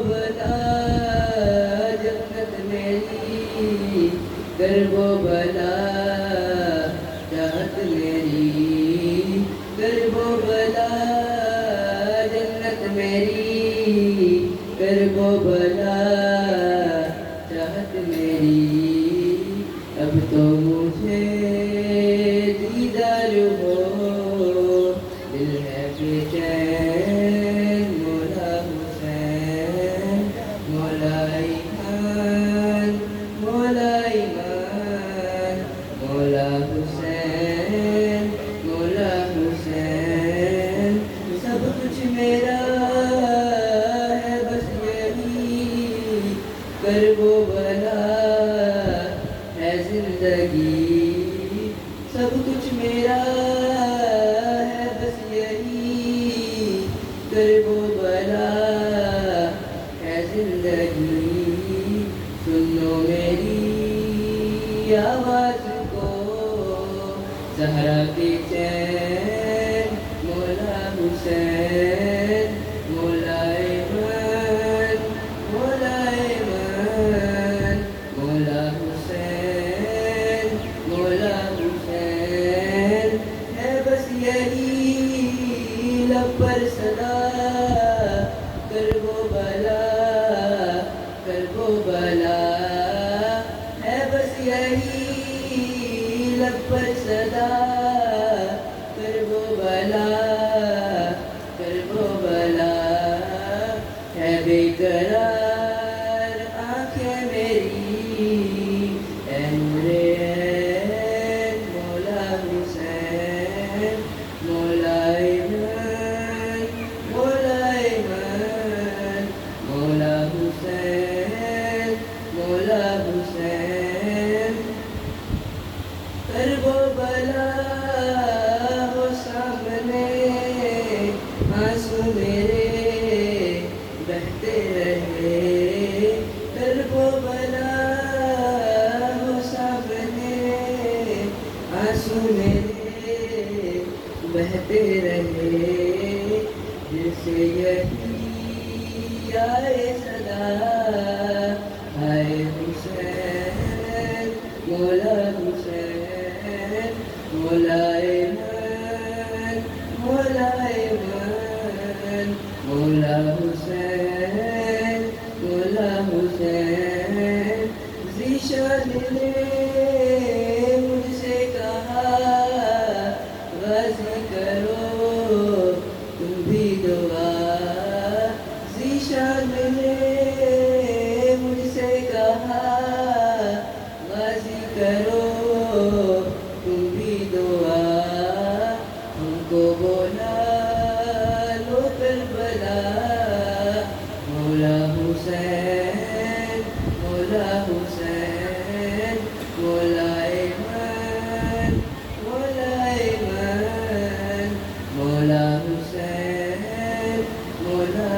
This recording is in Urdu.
بھلا جنت میری، کر وہ بھلا چاہت میری، کر وہ بھلا جنت میری، کر وہ بھلا چاہت میری۔ اب تو مجھے دیدار ہو، دل ہے بے چین، مولا حسین، مولا ایمان، مولا ایمان، مولا حسین، مولا حسین۔ سب کچھ میرا ہے بس یہی، کر وہ بھلا ہے زندگی، سب کچھ میرا ہے بس یہی، کر وہ بھلا ہے زندگی۔ سنو میری آواز کو زہرا کی چین، مولا حسین، مولا ایمان، مولا ایمان، مولا حسین، مولا حسین۔ ہے بس یہی لب پر صدا، کر وہ بھلا، کر وہ بھلا، ہے بس یہی لب پر صدا، کر وہ بھلا، کر وہ بھلا۔ ہے بے قرار آنکھیں میری، اے نور عین مولا حسین، مولا ایمان، مولا ایمان، مولا حسین، مولا حسین۔ کر وہ بھلا ہو سامنے، آنسو میرے بہتے رہے، کر وہ بھلا ہو سامنے، آنسو میرے بہتے رہے، دل سے یہی آئے صدا، آئے حسین، مولا حسین، مولا ایمان، مولا ایمان، مولا حسین، مولا حسین۔ ذیشان نے مجھ سے کہا غازی کرو تم بھی دعا، ذیشان نے مجھ سے کہا غازی کرو تم بھی دعا، ہم کو بولا لو کربلا، مولا حسین، مولا حسین، مولا ایمان، مولا ایمان، مولا حسین، مولا